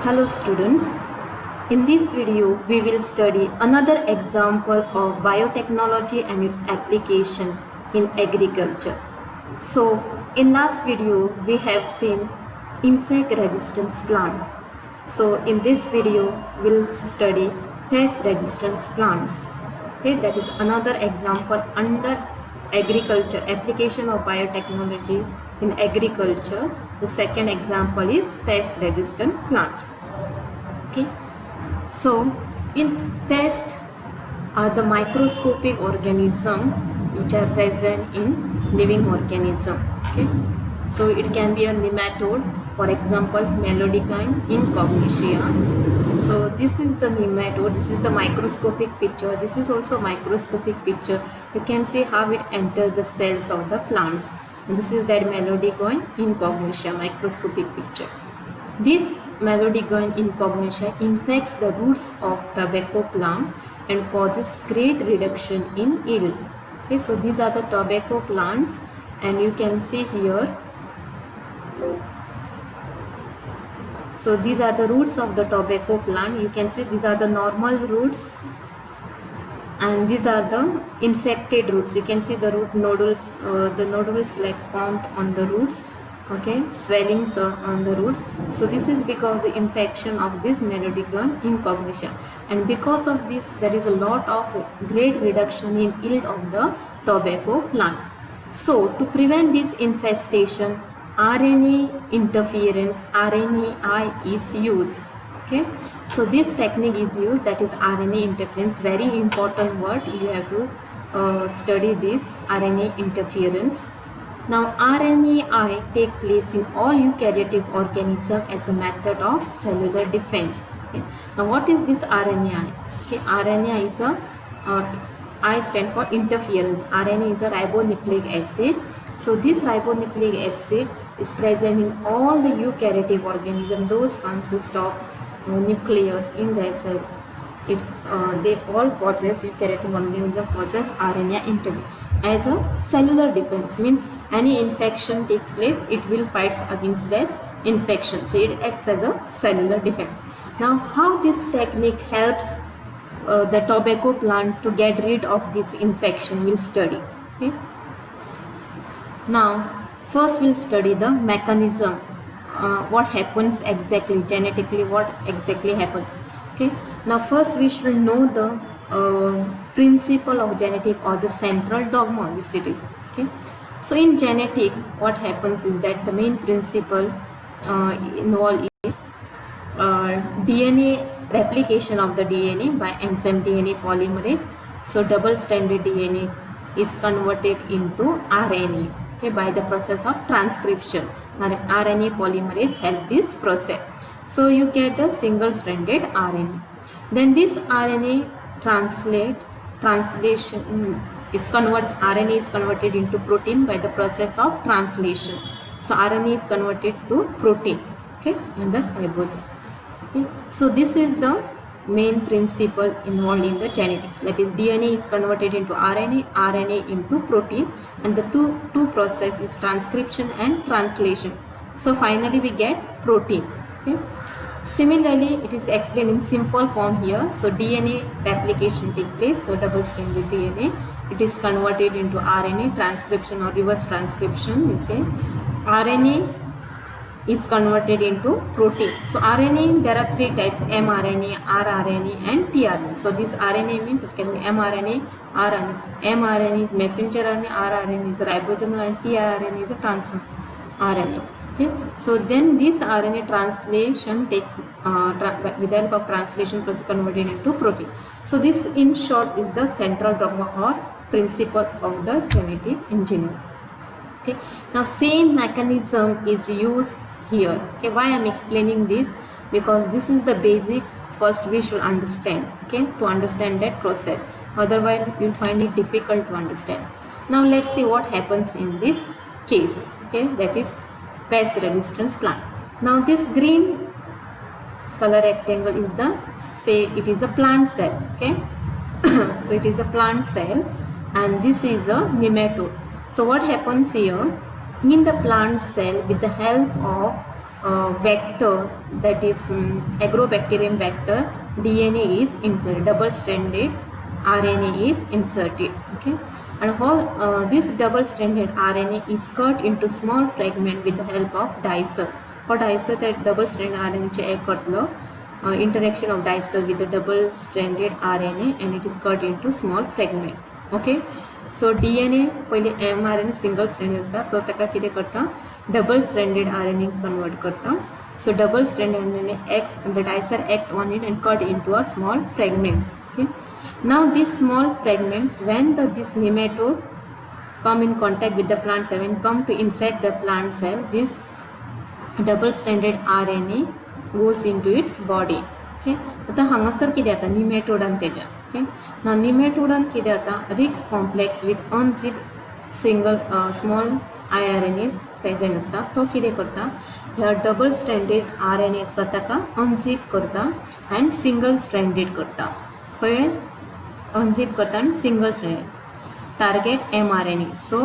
Hello students, in this video we will study another example of biotechnology and its application in agriculture. So in last video we have seen insect resistance plant. So in this video we'll study pest resistance plants. Okay, that is another example under agriculture, application of biotechnology in agriculture. The second example is pest resistant plants. Okay, so in pest are the microscopic organism which are present in living organism. Okay, so it can be a nematode, for example Melodygium incognitia. So this is the nematode, this is the microscopic picture, this is also microscopic picture. You can see how it enters the cells of the plants, and this is that Melodygium incognitia microscopic picture. This Melodygium incognitia infects the roots of tobacco plant and causes great reduction in yield. Okay, so these are the tobacco plants, and you can see here. So these are the roots of the tobacco plant. You can see these are the normal roots, and these are the infected roots. You can see the root nodules, the nodules like formed on the roots. Okay, swellings on the roots. So this is because of the infection of this Melodygium incognitia, and because of this there is a lot of great reduction in yield of the tobacco plant. So to prevent this infestation, RNA interference, RNAi is used. Okay, so this technique is used, that is RNA interference. Very important word, you have to study this RNA interference. Now RNAi take place in all eukaryotic organisms as a method of cellular defense. Okay. Now what is this RNAi? Okay, RNAi is a I stand for interference. RNA is a ribonucleic acid. So this ribonucleic acid is present in all the eukaryotic organisms. Those consist of nucleus in their cell. They all possess, eukaryotic organism possess RNA interference as a cellular defense. Means any infection takes place, it will fight against that infection. So it acts as a cellular defense. Now how this technique helps the tobacco plant to get rid of this infection, we'll study. Okay. Now first we'll study the mechanism, what happens exactly genetically, what exactly happens. Okay. Now first we should know the principle of genetic, or the central dogma which it is. Okay. So in genetic what happens is that the main principle involved is DNA, replication of the DNA by enzyme DNA polymerase. So double stranded DNA is converted into RNA, okay, by the process of transcription. RNA polymerase help this process. So you get the single stranded RNA. Then this RNA translation is RNA is converted into protein by the process of translation. So RNA is converted to protein, okay, in the ribosome. Okay. So this is the main principle involved in the genetics, that is DNA is converted into RNA, RNA into protein, and the two process is transcription and translation. So finally we get protein. Okay. Similarly, it is explained in simple form here. So DNA replication takes place. So double stranded DNA, it is converted into RNA, transcription or reverse transcription, we say. RNA is converted into protein. So RNA, there are three types: mRNA, rRNA and tRNA. So this RNA means it can be mRNA, rRNA. mRNA is messenger RNA, rRNA is ribosomal, and tRNA is a transfer RNA. Okay. So then this RNA translation with the help of translation process converted into protein. So this in short is the central dogma or principle of the genetic engineering. Okay. Now same mechanism is used here. Okay. Why I am explaining this? Because this is the basic first we should understand. Okay, to understand that process. Otherwise you will find it difficult to understand. Now let's see what happens in this case. Okay, that is pest resistance plant. Now this green color rectangle is the, say it is a plant cell. Okay. So it is a plant cell, and this is a nematode. So what happens here, in the plant cell, with the help of vector, that is agrobacterium vector, DNA is inserted, double stranded RNA is inserted. Okay, and how this double stranded RNA is cut into small fragment with the help of dicer. Or dicer, that double stranded RNA चे एक करतलो interaction of dicer with the double stranded RNA and it is cut into small fragment. Okay, so DNA पहिले mRNA single stranded आसा तो ताका कितें करता double stranded RNA convert करता. So double stranded RNA acts, the dicer act on it and cut into a small fragments. Okay, now these small fragments, when this nematode come in contact with the plant cell, when come to infect the plant cell, this double stranded RNA goes into its body. Okay, आता हांगासर कितें जाता निमेटोडान Teja. Okay, now निमेटोडान कितें जाता रिक्स complex with unzipped single small iRNAs present आसता तो कितें करता ह्या डबल स्ट्रँडेड RNA आसा ताका अनझिप करता आनी सिंगल स्ट्रँडेड करता. कळ्ळें, अनझिप करता आनी सिंगल स्ट्रँडेड टार्गेट mRNA. सो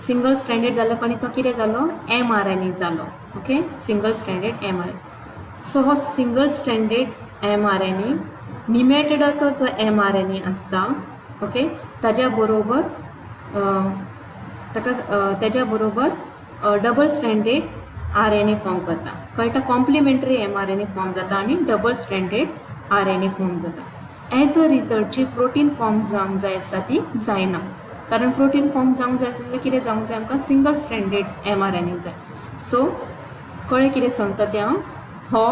सिंगल स्ट्रँडेड जालो आनी तो कितें जालो mRNA जालो. Okay, single stranded mRNA. सो हो सिंगल स्ट्रँडेड mRNA निमेटोडाचो जो mRNA आसता, ओके, ताज्या बरोबर ताज्या बरोबर डबल स्ट्रँडेड RNA फॉर्म करता. कळटा, कॉम्प्लिमेंटरी mRNA फॉर्म जाता आनी डबल स्ट्रँडेड RNA फॉर्म जाता. एज अ रिजल्ट जी प्रोटीन फॉर्म जावंक जाय आसता ती जायना, कारण प्रोटीन फॉर्म जावंक जाय आसल्यार कितें जावंक जाय आमकां सिंगल स्ट्रँडेड mRNA जाय. सो कळ्ळें कितें सांगता तें हांव, हो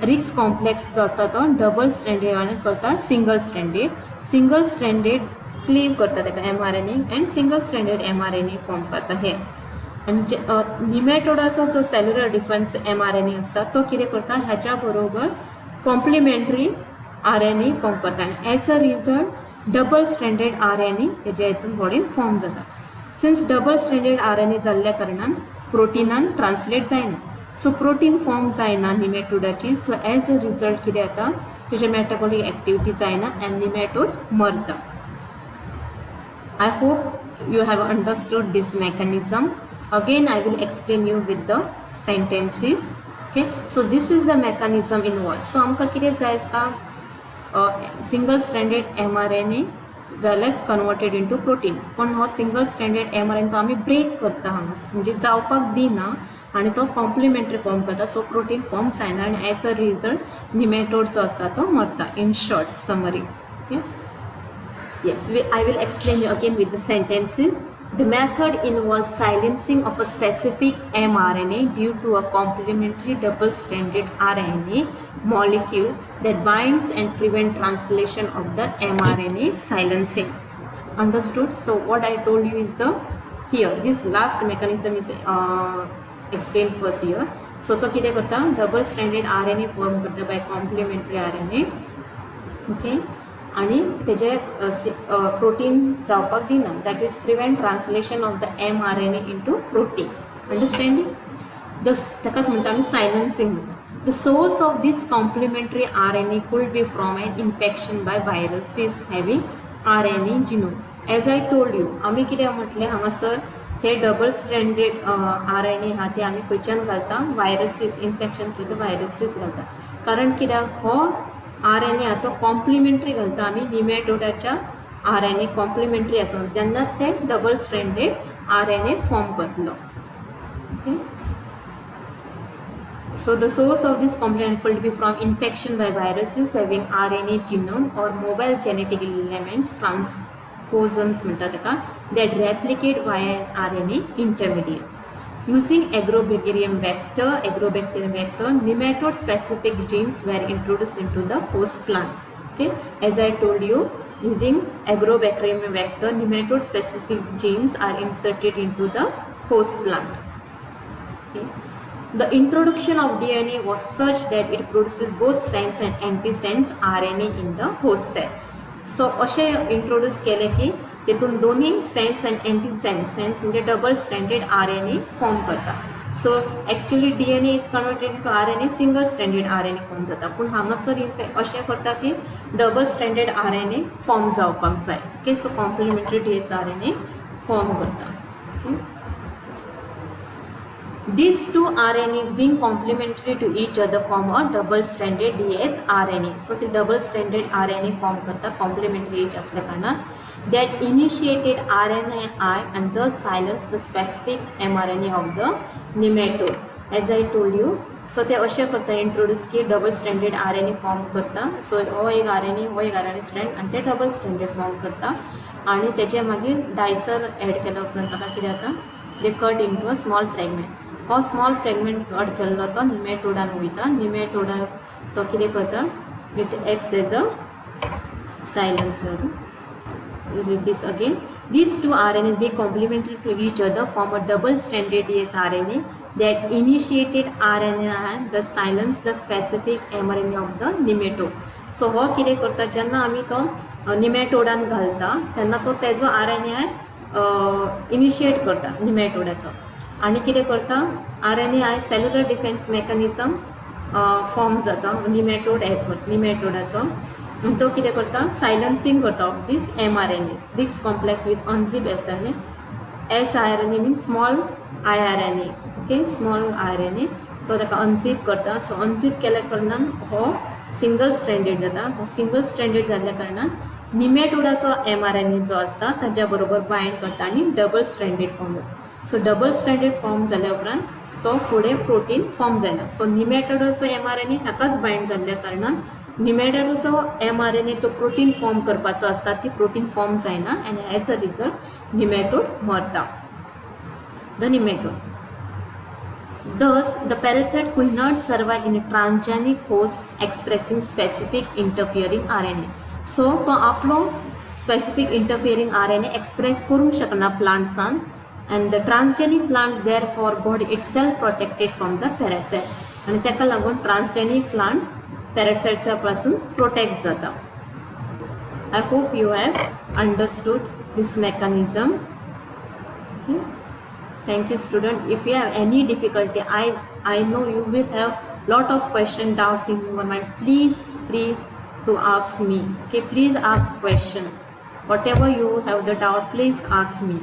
रिक्स कॉम्प्लेक्स जो आसता तो डबल स्ट्रँडेड आनी करता सिंगल स्ट्रँडेड क्लीव करता ताका mRNA and single stranded mRNA form करता हे. आनी निमेटोडाचो जो सेल्युलर डिफरन्स mRNA आसता तो कितें करता ह्याच्या बरोबर कॉम्प्लिमेंटरी RNA फॉर्म करता आनी as a result double stranded RNA तेज्या हितून बॉडीन फॉर्म जाता. सिन्स डबल स्ट्रँडेड RNA जाल्ल्या कारणान प्रोटिनान ट्रान्सलेट जायना, सो प्रोटीन फॉर्म जायना निमेटोडाची. सो एज अ रिजल्ट कितें जाता तेजे मेटाबॉलीक एक्टिविटी जायना एंड निमेटोड मरता. I hope you have understood this mechanism. Again I will explain you with the sentences. Okay, so this is the mechanism involved. So आमकां कितें जाय आसता single stranded mRNA जाल्यार कन्वर्टेड इंटू प्रोटीन, पण हो single stranded mRNA तो आमी break करता हांगा, म्हणजे जावपाक दिना आनी तो कॉम्प्लिमेंटरी फॉर्म करता. सो प्रोटीन फॉर्म जायना आनी एज अ रिजल्ट निमेटोड जो आसता तो मरता. In short summary. Okay, yes, I will explain you again with the sentences. The method involves silencing of a specific mRNA due to a complementary double-stranded RNA molecule that binds and prevents translation of the mRNA silencing. Understood? So what I told you is the here this last mechanism is explained first here. So तो कितें करता double-stranded RNA form करता by complementary RNA. Okay. आणि तेजे protein जावपाक दिना, that is prevent translation of the mRNA into protein. Understanding ताकाच म्हणटा आमी सायलन्सिंग म्हणटा. The source of these complementary RNA could be from an infection by viruses having RNA genome. As I told you आमी कितें म्हटलें हांगासर हे double stranded RNA आहा ते आमी खंयच्यान घालता व्हायरसीस, इन्फेक्शन थ्रू द व्हायरसीस घालता. कारण कित्याक हो RNA आहा तो कॉम्प्लिमेंटरी घालता आमी निमेटोडाच्या RNA कॉम्प्लिमेंटरी आसून जेन्ना ते डबल स्ट्रँडेड RNA फॉर्म करतलो. Okay, so the source of this complement could be from infection by viruses having RNA genome or mobile genetic elements transposons म्हणटा ताका that replicate via RNA intermediate. Using agrobacterium vector, nematode-specific genes were introduced into the host plant. Okay, as I told you, using agrobacterium vector, nematode-specific genes are inserted into the host plant. Okay, the introduction of DNA was such that it produces both sense and antisense RNA in the host cell. सो अशें introduce केलें की तेतून दोन्ही sense and antisense, sense म्हणजे double stranded RNA form करता. So actually DNA is converted into RNA, single stranded RNA form जाता. पूण हांगासर अशें करता की डबल स्ट्रँडेड RNA फॉर्म जावपाक जाय. ओके, सो कॉम्प्लिमेंटरी RNA फॉर्म करता. Okay, These two RNAs being complementary to each other form a double-stranded dsRNA. So the double-stranded RNA form करता complementary each असल्या कारणान that initiated RNAi and thus silence the specific mRNA of the nematode. As I told you, so ते अशें करता introduce की double stranded RNA form करता. सो हो एक RNA स्ट्रँड आणि ते डबल स्ट्रँडेड फॉर्म करता आणि तेचे मागीर डायसर एड केल्या उपरांत ताका कितें जाता they cut into a small fragment. हो स्मॉल फ्रॅगमेंट कट केल्लो तो निमेटोडान वयता. निमेटोडा तो कितें करता it acts as a silencer. We'll read this again. These two RNAs being complementary to each other form a double-stranded dsRNA that initiated RNA and thus silence the specific mRNA of the nematode. So हो कितें करता जेन्ना आमी तो निमेटोडान घालता तेन्ना तो तेजो RNA इनिशिएट करता निमेटोडाचो आनी कितें करता RNA cellular defence mechanism form जाता निमेटोडाचो. तो कितें करता सायलन्सिंग करता ऑफ दीस mRNAs रिक्स complex with unzip siRNA. siRNA means small iRNA. Okay small iRNA तो ताका अनझिप करता. सो अनझिप केल्या कारणान हो सिंगल स्ट्रँडेड जाता. हो सिंगल स्ट्रँडेड जाल्ल्या कारणान निमेटोडाचो mRNA जो आसता ताज्या बरोबर बायंड करता आनी डबल स्ट्रँडेड फॉर्म जाता. सो डबल स्ट्रँडेड फॉर्म जाल्या उपरांत तो फुडें प्रोटीन फॉर्म जायना. सो निमेटोडाचो mRNA हाकाच बायंड जाल्ल्या कारणान निमेटोडाचो mRNAचो प्रोटीन फॉर्म करपाचो आसता ती प्रोटीन फॉर्म जायना आनी एज अ रिजल्ट निमेटोड मरता. The nematode Thus, the parasite could not survive in a transgenic host expressing specific interfering RNA. So, तो आपलो specific interfering RNA express करूंक शकना plantsan, and the transgenic plants therefore got itself protected from the parasite. आणि तेका लागून transgenic plants parasites पासून protect जाता. I hope you have understood this mechanism. Okay. Thank you student. If you have any difficulty, I know you will have lot of question doubts in your mind. Please free to ask me. Okay, please ask question. Whatever you have the doubt, please ask me.